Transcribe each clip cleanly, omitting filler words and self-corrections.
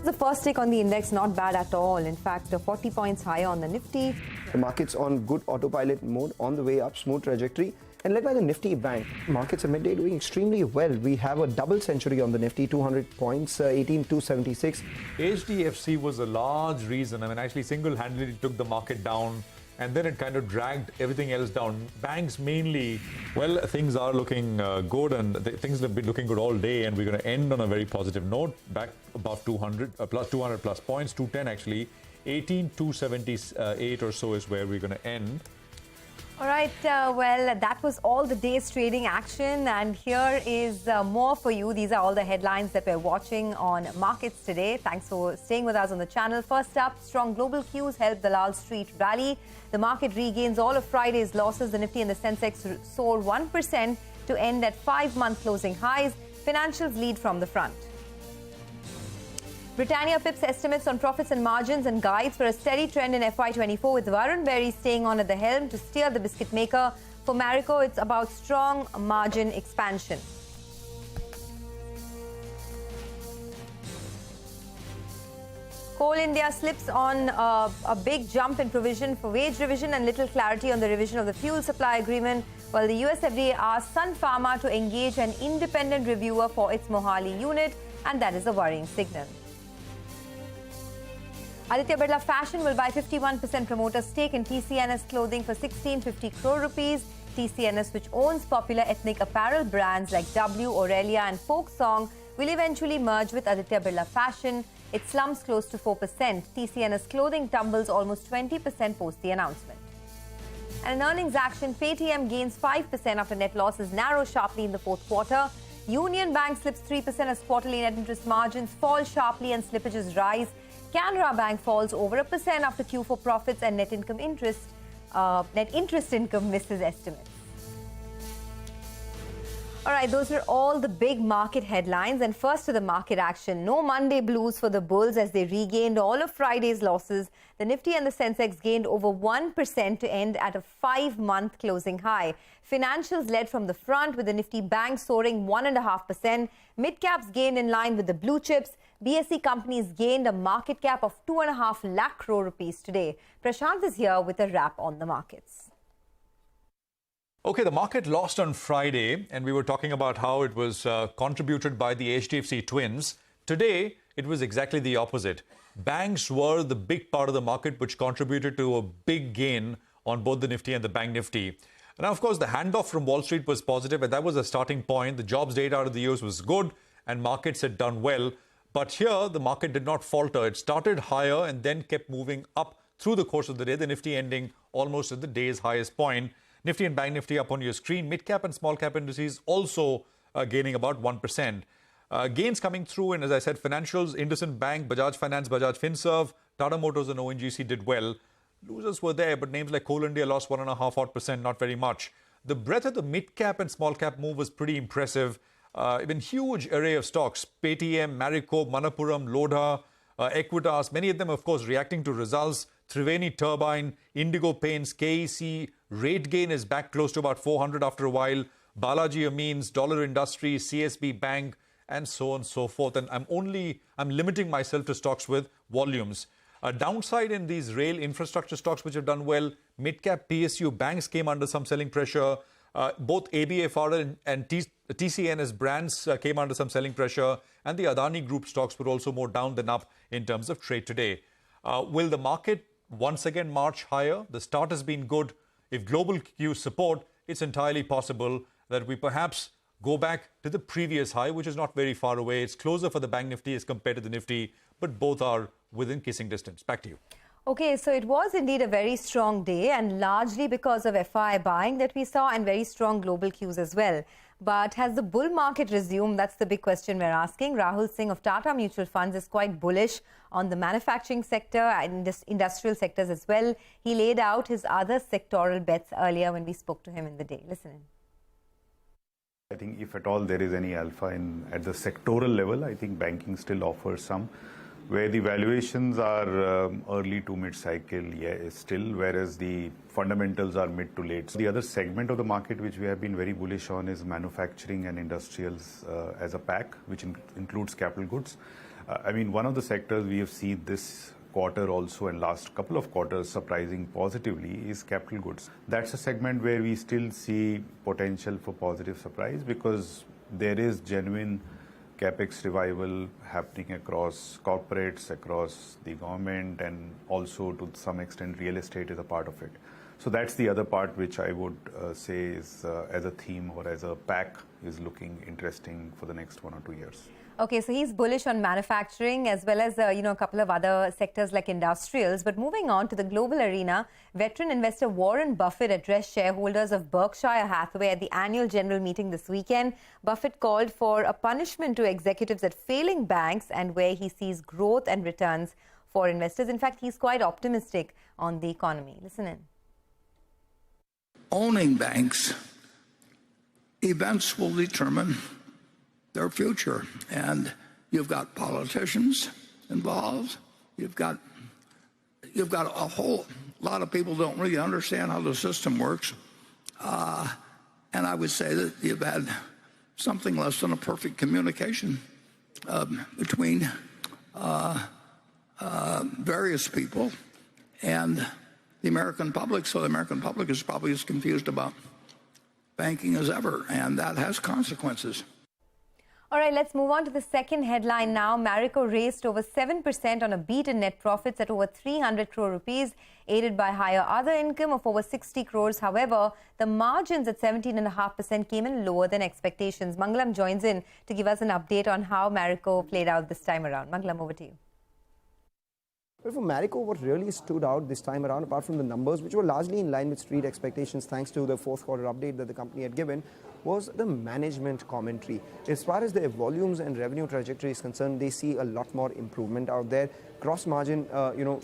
the first take on the index, not bad at all. In fact, 40 points higher on the Nifty. The market's on good autopilot mode, on the way up, smooth trajectory, and led by the Nifty Bank. Markets at midday doing extremely well. We have a double century on the Nifty, 200 points, 18,276. HDFC was a large reason. I mean, actually single-handedly took the market down, and then it kind of dragged everything else down. Banks mainly, well, things are looking good, and things have been looking good all day, and we're going to end on a very positive note, back above 200, plus 200 plus points, 210 actually. 18,278 or so is where we're going to end. All right, well, that was all the day's trading action, and here is more for you. These are all the headlines that we're watching on markets today. Thanks for staying with us on the channel. First up, strong global cues helped the Lal Street rally. The market regains all of Friday's losses. The Nifty and the Sensex soared 1% to end at 5-month closing highs. Financials lead from the front. Britannia pips estimates on profits and margins and guides for a steady trend in FY24, with Varun Berry staying on at the helm to steer the biscuit maker. For Marico, it's about strong margin expansion. Coal India slips on a big jump in provision for wage revision and little clarity on the revision of the fuel supply agreement, while the US FDA asked Sun Pharma to engage an independent reviewer for its Mohali unit, and that is a worrying signal. Aditya Birla Fashion will buy 51% promoter stake in TCNS Clothing for 1650 crore rupees. TCNS, which owns popular ethnic apparel brands like W, Aurelia and Folk Song, will eventually merge with Aditya Birla Fashion. It slumps close to 4%. TCNS Clothing tumbles almost 20% post the announcement. And in earnings action, Paytm gains 5% after net losses narrow sharply in the fourth quarter. Union Bank slips 3% as quarterly net interest margins fall sharply and slippages rise. Canara Bank falls over 1% after Q4 profits and net interest income misses estimates. All right, those are all the big market headlines. And first to the market action. No Monday blues for the bulls as they regained all of Friday's losses. The Nifty and the Sensex gained over 1% to end at a 5-month closing high. Financials led from the front, with the Nifty Bank soaring 1.5%. Mid-caps gained in line with the blue chips. BSE companies gained a market cap of 2.5 lakh crore rupees today. Prashant is here with a wrap on the markets. Okay, the market lost on Friday, and we were talking about how it was contributed by the HDFC twins. Today, it was exactly the opposite. Banks were the big part of the market which contributed to a big gain on both the Nifty and the Bank Nifty. Now, of course, the handoff from Wall Street was positive, and that was a starting point. The jobs data out of the US was good, and markets had done well. But here, the market did not falter. It started higher and then kept moving up through the course of the day, the Nifty ending almost at the day's highest point. Nifty and Bank Nifty up on your screen. Mid-cap and small-cap indices also gaining about 1%. Gains coming through in, as I said, financials, IndusInd Bank, Bajaj Finance, Bajaj Finserv, Tata Motors and ONGC did well. Losers were there, but names like Coal India lost 1.5%, not very much. The breadth of the mid-cap and small-cap move was pretty impressive. Even huge array of stocks, Paytm, Marico, Manappuram, Lodha, Equitas, many of them, of course, reacting to results. Triveni Turbine, Indigo Paints, KEC, rate gain is back close to about 400 after a while. Balaji Amines, Dollar Industries, CSB Bank, and so on and so forth. And I'm limiting myself to stocks with volumes. A downside in these rail infrastructure stocks which have done well. Mid-cap PSU banks came under some selling pressure. Both AB Pharma and TCNS brands came under some selling pressure, and the Adani Group stocks were also more down than up in terms of trade today. Will the market once again march higher? The start has been good. If global cues support, it's entirely possible that we perhaps go back to the previous high, which is not very far away. It's closer for the Bank Nifty as compared to the Nifty, but both are within kissing distance. Back to you. Okay, so it was indeed a very strong day, and largely because of FI buying that we saw and very strong global cues as well. But has the bull market resumed? That's the big question we're asking. Rahul Singh of Tata Mutual Funds is quite bullish on the manufacturing sector and industrial sectors as well. He laid out his other sectoral bets earlier when we spoke to him in the day. Listen in. I think if at all there is any alpha at the sectoral level, I think banking still offers some. Where the valuations are early to mid-cycle, still, whereas the fundamentals are mid to late. So the other segment of the market which we have been very bullish on is manufacturing and industrials as a pack, which includes capital goods. I mean, one of the sectors we have seen this quarter also and last couple of quarters surprising positively is capital goods. That's a segment where we still see potential for positive surprise because there is genuine capex revival happening across corporates, across the government, and also to some extent real estate is a part of it. So that's the other part which I would say is as a theme or as a pack is looking interesting for the next 1 or 2 years. Okay, so he's bullish on manufacturing as well as, a couple of other sectors like industrials. But moving on to the global arena, veteran investor Warren Buffett addressed shareholders of Berkshire Hathaway at the annual general meeting this weekend. Buffett called for a punishment to executives at failing banks and where he sees growth and returns for investors. In fact, he's quite optimistic on the economy. Listen in. Owning banks, events will determine their future, and you've got politicians involved. You've got a whole lot of people don't really understand how the system works, and I would say that you've had something less than a perfect communication between various people and the American public. So the American public is probably as confused about banking as ever, and that has consequences. All right, let's move on to the second headline now. Marico raised over 7% on a beat in net profits at over 300 crore rupees, aided by higher other income of over 60 crores. However, the margins at 17.5% came in lower than expectations. Mangalam joins in to give us an update on how Marico played out this time around. Mangalam, over to you. Well, for Marico, what really stood out this time around, apart from the numbers, which were largely in line with street expectations thanks to the fourth quarter update that the company had given, was the management commentary. As far as their volumes and revenue trajectory is concerned, they see a lot more improvement out there. Gross margin,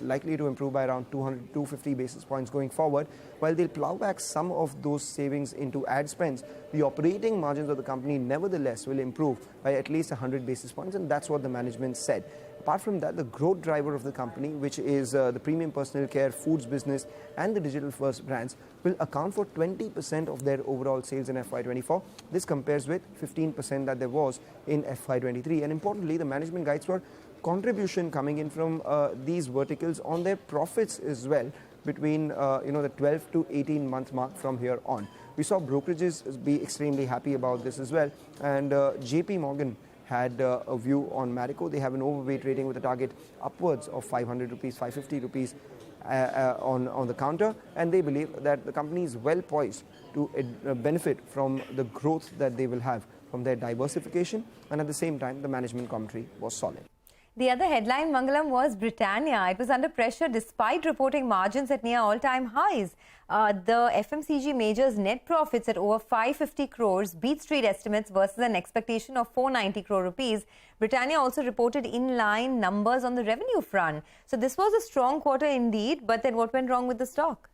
likely to improve by around 200 250 basis points going forward. While they'll plow back some of those savings into ad spends, the operating margins of the company nevertheless will improve by at least 100 basis points, and that's what the management said. Apart from that, the growth driver of the company, which is the premium personal care, foods business and the digital-first brands, will account for 20% of their overall sales in FY24. This compares with 15% that there was in FY23. And importantly, the management guides for contribution coming in from these verticals on their profits as well between the 12 to 18-month mark from here on. We saw brokerages be extremely happy about this as well. And JP Morgan had a view on Marico. They have an overweight rating with a target upwards of 500 rupees, 550 rupees on the counter, and they believe that the company is well poised to benefit from the growth that they will have from their diversification, and at the same time the management commentary was solid. The other headline, Mangalam, was Britannia. It was under pressure despite reporting margins at near all-time highs. The FMCG major's net profits at over 550 crores beat street estimates versus an expectation of 490 crore rupees. Britannia also reported in-line numbers on the revenue front. So this was a strong quarter indeed, but then what went wrong with the stock?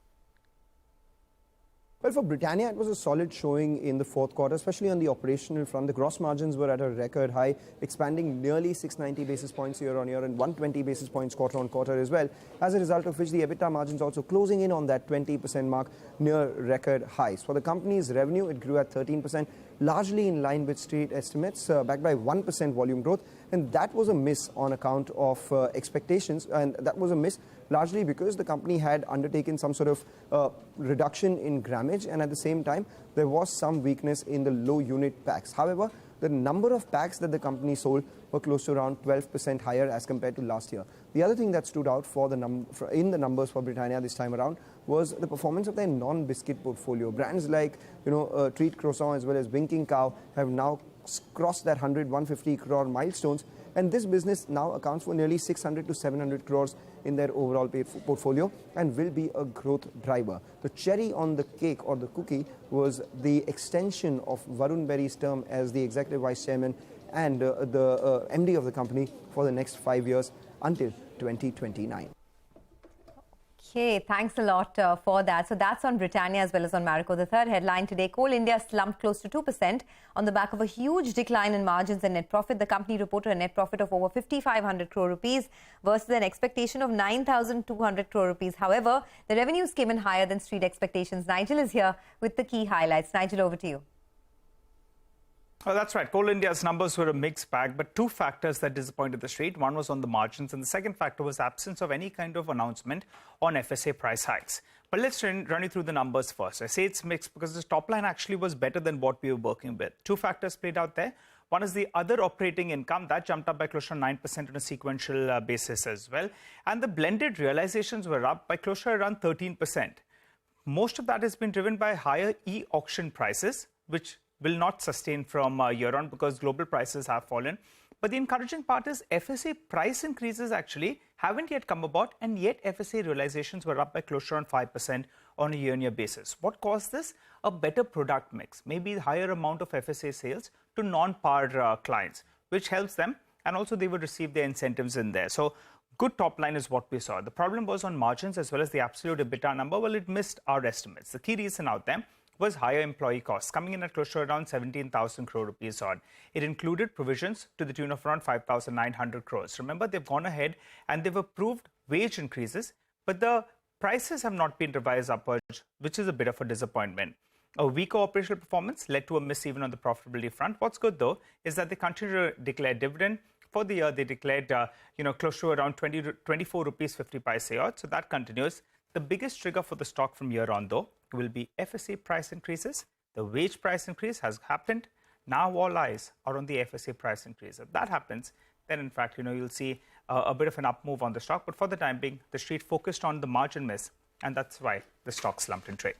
Well, for Britannia, it was a solid showing in the fourth quarter, especially on the operational front. The gross margins were at a record high, expanding nearly 690 basis points year on year and 120 basis points quarter on quarter as well, as a result of which the EBITDA margins also closing in on that 20% mark, near record highs. For the company's revenue, it grew at 13%, largely in line with street estimates, backed by 1% volume growth. And that was a miss on account of expectations, and that was a miss largely because the company had undertaken some sort of reduction in grammage, and at the same time there was some weakness in the low unit packs. However, the number of packs that the company sold were close to around 12% higher as compared to last year. The other thing that stood out for in the numbers for Britannia this time around was the performance of their non-biscuit portfolio. Brands like Treat Croissant as well as Winking Cow have now crossed that 150 crore milestones, and this business now accounts for nearly 600 to 700 crores in their overall portfolio and will be a growth driver. The cherry on the cake or the cookie was the extension of Varun Berry's term as the executive vice chairman and the MD of the company for the next 5 years until 2029. Okay, thanks a lot for that. So that's on Britannia as well as on Marico. The third headline today, Coal India slumped close to 2% on the back of a huge decline in margins and net profit. The company reported a net profit of over 5,500 crore rupees versus an expectation of 9,200 crore rupees. However, the revenues came in higher than street expectations. Nigel is here with the key highlights. Nigel, over to you. Oh, that's right. Coal India's numbers were a mixed bag, but two factors that disappointed the street. One was on the margins, and the second factor was absence of any kind of announcement on FSA price hikes. But let's run you through the numbers first. I say it's mixed because the top line actually was better than what we were working with. Two factors played out there. One is the other operating income. That jumped up by close to 9% on a sequential basis as well. And the blended realizations were up by close to around 13%. Most of that has been driven by higher e-auction prices, which will not sustain from year on because global prices have fallen. But the encouraging part is FSA price increases actually haven't yet come about, and yet FSA realizations were up by close to around 5% on a year-on-year basis. What caused this? A better product mix, maybe a higher amount of FSA sales to non-par clients, which helps them, and also they would receive their incentives in there. So good top line is what we saw. The problem was on margins as well as the absolute EBITDA number. Well, it missed our estimates. The key reason out there was higher employee costs, coming in at close to around 17,000 crore rupees odd. It included provisions to the tune of around 5,900 crores. Remember, they've gone ahead and they've approved wage increases, but the prices have not been revised upwards, which is a bit of a disappointment. A weaker operational performance led to a miss even on the profitability front. What's good, though, is that they continue to declare dividend. For the year, they declared, close to around 24 rupees 50 paise odd. So that continues. The biggest trigger for the stock from here on, though, will be FSA price increases. The wage price increase has happened. Now all eyes are on the FSA price increase. If that happens, then in fact, you'll see a bit of an up move on the stock. But for the time being, the street focused on the margin miss, and that's why the stock slumped in trade.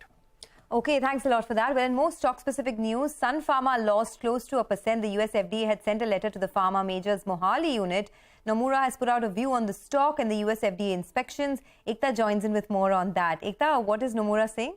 Okay, thanks a lot for that. Well, in more stock-specific news, Sun Pharma lost close to 1%. The US FDA had sent a letter to the pharma major's Mohali unit. Nomura has put out a view on the stock and the US FDA inspections. Ekta joins in with more on that. Ekta, what is Nomura saying?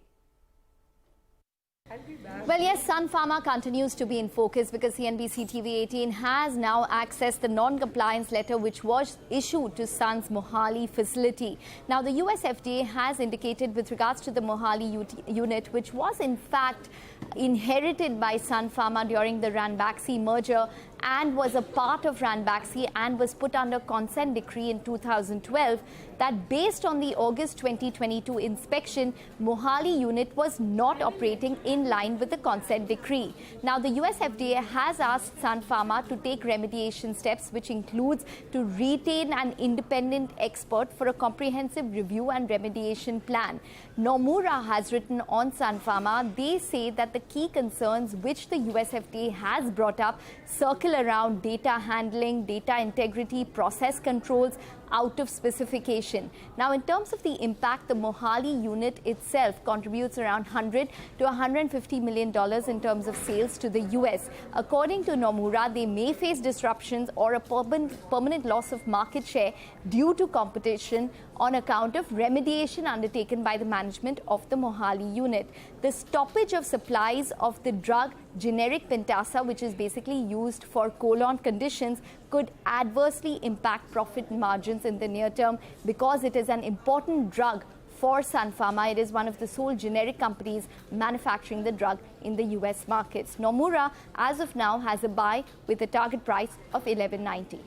Well, yes, Sun Pharma continues to be in focus because CNBC-TV18 has now accessed the non-compliance letter which was issued to Sun's Mohali facility. Now, the US FDA has indicated with regards to the Mohali unit, which was in fact inherited by Sun Pharma during the Ranbaxy merger and was a part of Ranbaxy and was put under consent decree in 2012, that based on the August 2022 inspection, Mohali unit was not operating in line with the consent decree. Now, the US FDA has asked Sun Pharma to take remediation steps, which includes to retain an independent expert for a comprehensive review and remediation plan. Nomura has written on Sun Pharma. They say that the key concerns which the US FDA has brought up circle around data handling, data integrity, process controls out of specification. Now, in terms of the impact, the Mohali unit itself contributes around $100 to $150 million in terms of sales to the US. According to Nomura, they may face disruptions or a permanent loss of market share due to competition on account of remediation undertaken by the management of the Mohali unit. The stoppage of supplies of the drug generic Pentasa, which is basically used for colon conditions, could adversely impact profit margins in the near term because it is an important drug for Sun Pharma. It is one of the sole generic companies manufacturing the drug in the US markets. Nomura, as of now, has a buy with a target price of $11.90.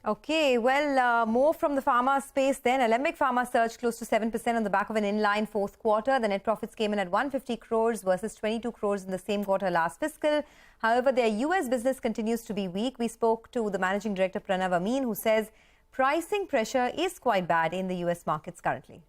Okay, well, more from the pharma space then. Alembic Pharma surged close to 7% on the back of an in-line fourth quarter. The net profits came in at 150 crores versus 22 crores in the same quarter last fiscal. However, their US business continues to be weak. We spoke to the managing director, Pranav Amin, who says pricing pressure is quite bad in the US markets currently.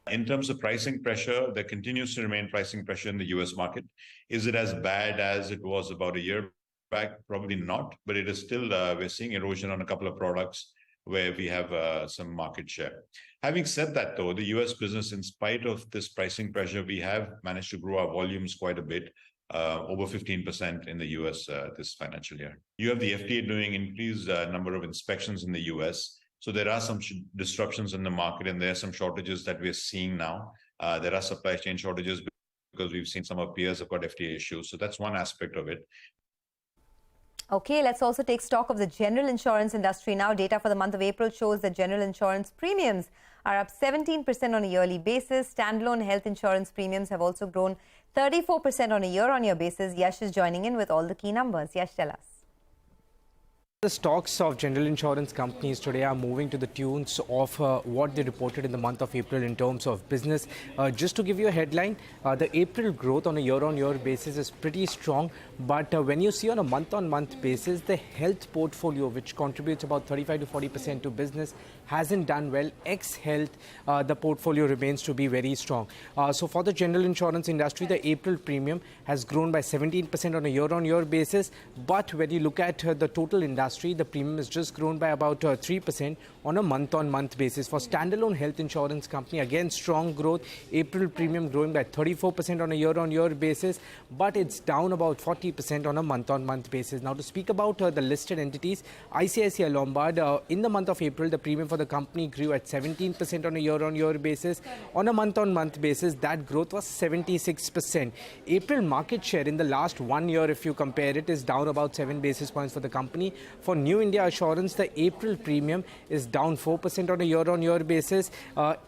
In terms of pricing pressure, there continues to remain pricing pressure in the US market. Is it as bad as it was about a year back? Probably not, but it is still, we're seeing erosion on a couple of products where we have some market share. Having said that, though, the US business, in spite of this pricing pressure, we have managed to grow our volumes quite a bit, over 15% in the US this financial year. You have the FDA doing increased number of inspections in the US. So there are some disruptions in the market, and there are some shortages that we're seeing now. There are supply chain shortages because we've seen some of our peers have got FDA issues. So that's one aspect of it. Okay, let's also take stock of the general insurance industry now. Data for the month of April shows that general insurance premiums are up 17% on a yearly basis. Standalone health insurance premiums have also grown 34% on a year-on-year basis. Yash is joining in with all the key numbers. Yash, tell us. The stocks of general insurance companies today are moving to the tunes of what they reported in the month of April in terms of business. Just to give you a headline, the April growth on a year-on-year basis is pretty strong. But when you see on a month-on-month basis, the health portfolio, which contributes about 35 to 40% to business, hasn't done well. Ex-health, the portfolio remains to be very strong. So for the general insurance industry, the April premium has grown by 17% on a year-on-year basis. But when you look at the total industry, the premium has just grown by about 3% on a month-on-month basis. For standalone health insurance company, again, strong growth. April premium growing by 34% on a year-on-year basis, but it's down about 40% on a month-on-month basis. Now, to speak about the listed entities, ICICI Lombard, in the month of April, the premium for the company grew at 17% on a year-on-year basis. On a month-on-month basis, that growth was 76%. April market share in the last 1 year, if you compare it, is down about 7 basis points for the company. For New India Assurance, the April premium is down 4% on a year-on-year basis.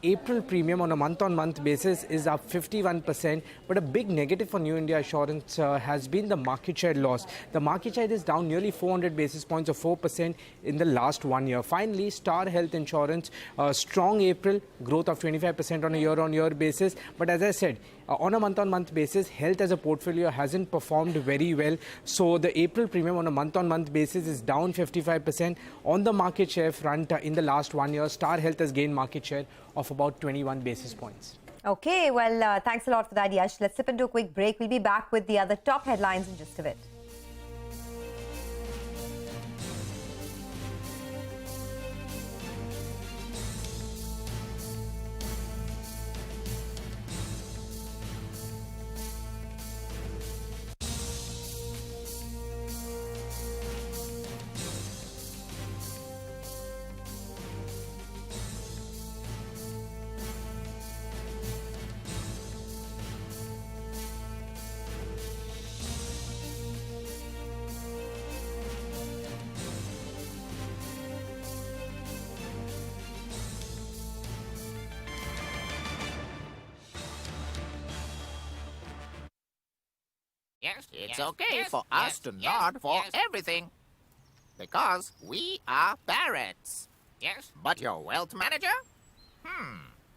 April premium on a month-on-month basis is up 51%. But a big negative for New India Assurance has been the market share loss. The market share is down nearly 400 basis points or 4% in the last 1 year. Finally, Star Health Insurance, strong April, growth of 25% on a year-on-year basis. But as I said, on a month-on-month basis, health as a portfolio hasn't performed very well. So the April premium on a month-on-month basis is down 55%. On the market share front, in the last 1 year, Star Health has gained market share of about 21 basis points. Okay, well, thanks a lot for that, Yash. Let's slip into a quick break. We'll be back with the other top headlines in just a bit. Yes, it's okay for us to nod for everything. Because we are parrots. Yes. But your wealth manager?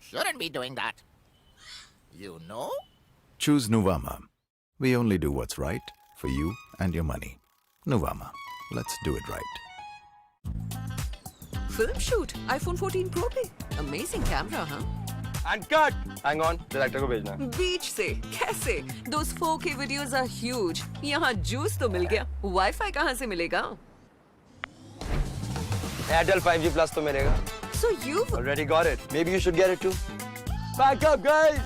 Shouldn't be doing that. You know? Choose Nuvama. We only do what's right for you and your money. Nuvama. Let's do it right. Film shoot. iPhone 14 Pro पे. Amazing camera, huh? And cut! Hang on, director को भेजना है. Beach से. कैसे? Those 4K videos are huge. यहाँ juice तो मिल गया. Wi-Fi कहाँ से मिलेगा? Airtel 5G Plus तो मिलेगा. So you've already got it. Maybe you should get it too. Back up, guys!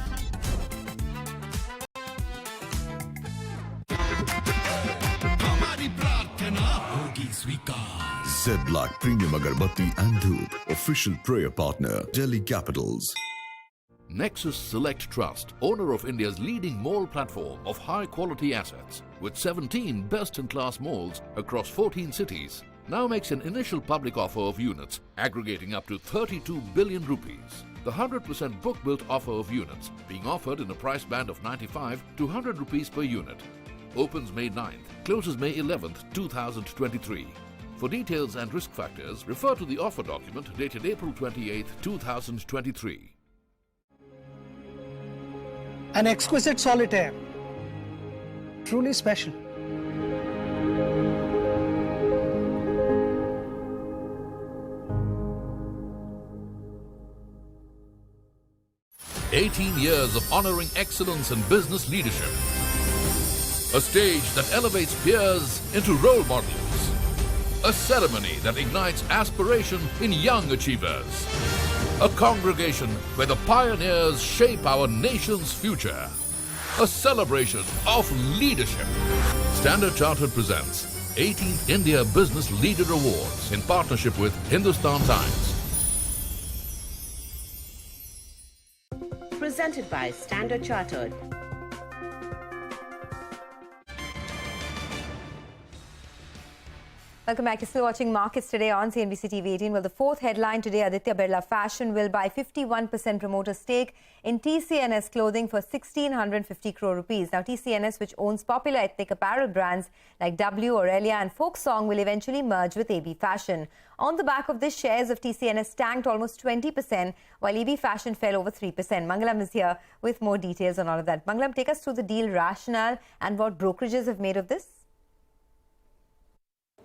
Z-Black Premium Agarbatti and Dhoop, official prayer partner, Delhi Capitals. Nexus Select Trust, owner of India's leading mall platform of high-quality assets, with 17 best-in-class malls across 14 cities, now makes an initial public offer of units aggregating up to 32 billion rupees. The 100% book-built offer of units being offered in a price band of 95 to 100 rupees per unit. Opens May 9th, closes May 11th, 2023. For details and risk factors, refer to the offer document dated April 28th, 2023. An exquisite solitaire. Truly special. "18 years of honoring excellence in business leadership. A stage that elevates peers into role models. A ceremony that ignites aspiration in young achievers. A congregation where the pioneers shape our nation's future. A celebration of leadership." Standard Chartered presents 18th India Business Leader Awards in partnership with Hindustan Times. Presented by Standard Chartered. Welcome back. You're still watching markets today on CNBC-TV18. Well, the fourth headline today, Aditya Birla Fashion will buy 51% promoter stake in TCNS Clothing for 1,650 crore rupees. Now, TCNS, which owns popular ethnic apparel brands like W, Aurelia and Folk Song, will eventually merge with AB Fashion. On the back of this, shares of TCNS tanked almost 20%, while AB Fashion fell over 3%. Mangalam is here with more details on all of that. Mangalam, take us through the deal rationale and what brokerages have made of this.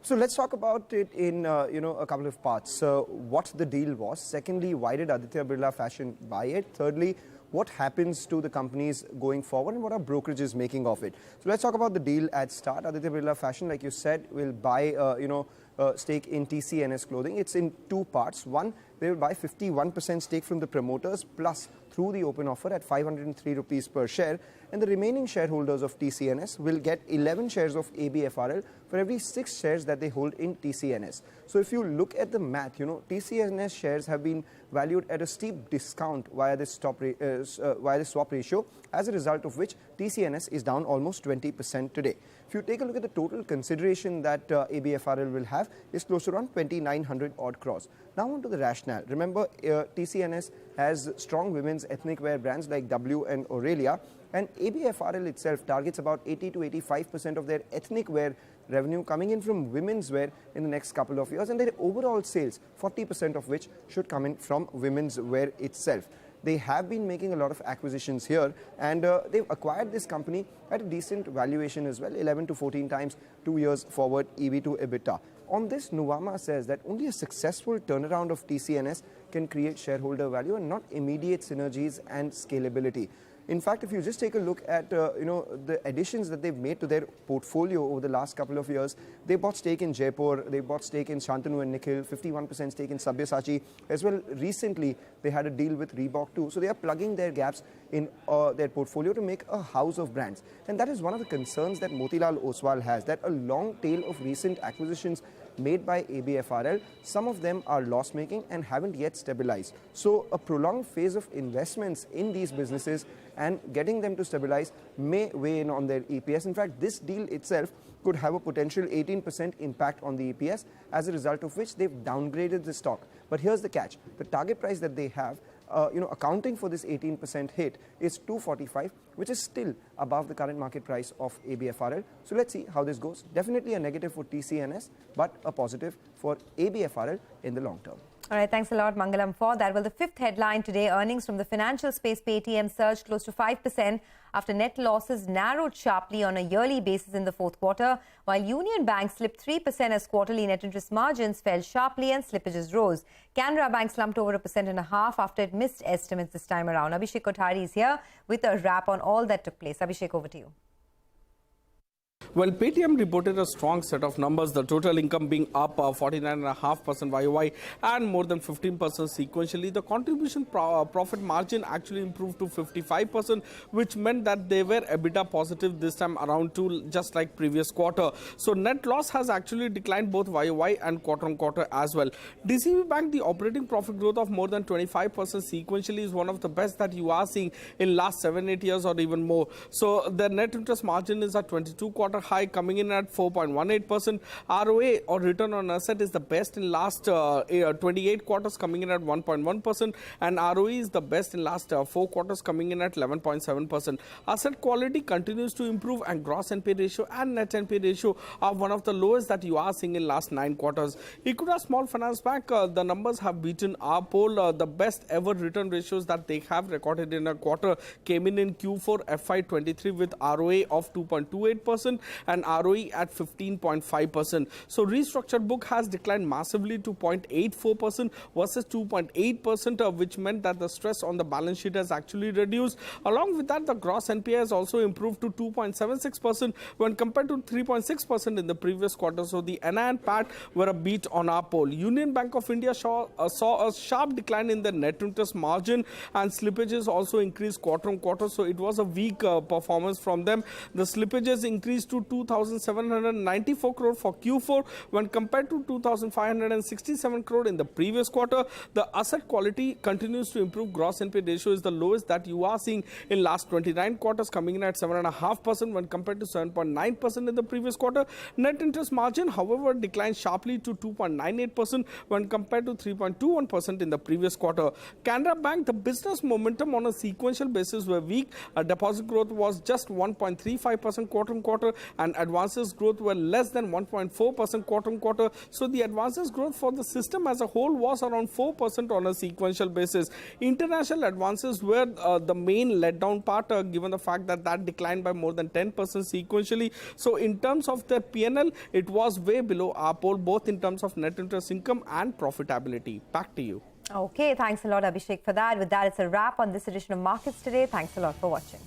So let's talk about it in a couple of parts. What the deal was. Secondly, why did Aditya Birla Fashion buy it? Thirdly, what happens to the companies going forward and what are brokerages making of it? So let's talk about the deal at start. Aditya Birla Fashion, like you said, will buy stake in TCNS Clothing. It's in two parts. One, they will buy 51% stake from the promoters plus through the open offer at 503 rupees per share, and the remaining shareholders of TCNS will get 11 shares of ABFRL for every 6 shares that they hold in TCNS. So if you look at the math, TCNS shares have been valued at a steep discount via the swap ratio, as a result of which TCNS is down almost 20% today. If you take a look at the total consideration that ABFRL will have, is close to around 2,900 odd crores. Now on to the rationale. Remember, TCNS has strong women's ethnic wear brands like W and Aurelia, and ABFRL itself targets about 80 to 85% of their ethnic wear revenue coming in from women's wear in the next couple of years, and their overall sales, 40% of which should come in from women's wear itself. They have been making a lot of acquisitions here, and they've acquired this company at a decent valuation as well, 11 to 14 times 2 years forward EV to EBITDA. On this, Nuvama says that only a successful turnaround of TCNS can create shareholder value and not immediate synergies and scalability. In fact, if you just take a look at the additions that they've made to their portfolio over the last couple of years, they bought stake in Jaipur, they bought stake in Shantanu and Nikhil, 51% stake in Sabyasachi. As well, recently they had a deal with Reebok too. So they are plugging their gaps in their portfolio to make a house of brands. And that is one of the concerns that Motilal Oswal has, that a long tail of recent acquisitions made by ABFRL, some of them are loss-making and haven't yet stabilized. So a prolonged phase of investments in these businesses and getting them to stabilize may weigh in on their EPS. In fact, this deal itself could have a potential 18% impact on the EPS, as a result of which they've downgraded the stock. But here's the catch. The target price that they have, accounting for this 18% hit, is 245, which is still above the current market price of ABFRL. So let's see how this goes. Definitely a negative for TCNS, but a positive for ABFRL in the long term. All right, thanks a lot, Mangalam, for that. Well, the fifth headline today, earnings from the financial space, Paytm surged close to 5% after net losses narrowed sharply on a yearly basis in the fourth quarter, while Union Bank slipped 3% as quarterly net interest margins fell sharply and slippages rose. Canara Bank slumped over 1.5% after it missed estimates this time around. Abhishek Kothari is here with a wrap on all that took place. Abhishek, over to you. Well, Paytm reported a strong set of numbers, the total income being up 49.5% YOY and more than 15% sequentially. The contribution profit margin actually improved to 55%, which meant that they were EBITDA positive this time around too, just like previous quarter. So net loss has actually declined both YOY and quarter-on-quarter as well. DCB Bank, the operating profit growth of more than 25% sequentially is one of the best that you are seeing in last 7-8 years or even more. So the net interest margin is at 22 quarter high, coming in at 4.18%. ROA or return on asset is the best in last 28 quarters, coming in at 1.1%, and ROE is the best in last 4 quarters, coming in at 11.7%. Asset quality continues to improve, and gross NPA ratio and net NPA ratio are one of the lowest that you are seeing in last 9 quarters. Equita Small Finance Bank, the numbers have beaten our poll. The best ever return ratios that they have recorded in a quarter came in Q4 FY23 with ROA of 2.28% and ROE at 15.5%. So restructured book has declined massively to 0.84% versus 2.8%, which meant that the stress on the balance sheet has actually reduced. Along with that, the gross NPA has also improved to 2.76% when compared to 3.6% in the previous quarter. So the NI and PAT were a beat on our poll. Union Bank of India saw a sharp decline in the net interest margin, and slippages also increased quarter on quarter. So it was a weak performance from them. The slippages increased to to 2,794 crore for Q4 when compared to 2,567 crore in the previous quarter. The asset quality continues to improve. Gross NPA ratio is the lowest that you are seeing in last 29 quarters, coming in at 7.5% when compared to 7.9% in the previous quarter. Net interest margin, however, declined sharply to 2.98% when compared to 3.21% in the previous quarter. Canara Bank, the business momentum on a sequential basis were weak. Deposit growth was just 1.35% quarter-on-quarter, and advances growth were less than 1.4% quarter-on-quarter. So the advances growth for the system as a whole was around 4% on a sequential basis. International advances were the main letdown part, given the fact that declined by more than 10% sequentially. So in terms of their PNL, it was way below our poll, both in terms of net interest income and profitability. Back to you. Okay, thanks a lot, Abhishek, for that. With that, it's a wrap on this edition of Markets Today. Thanks a lot for watching.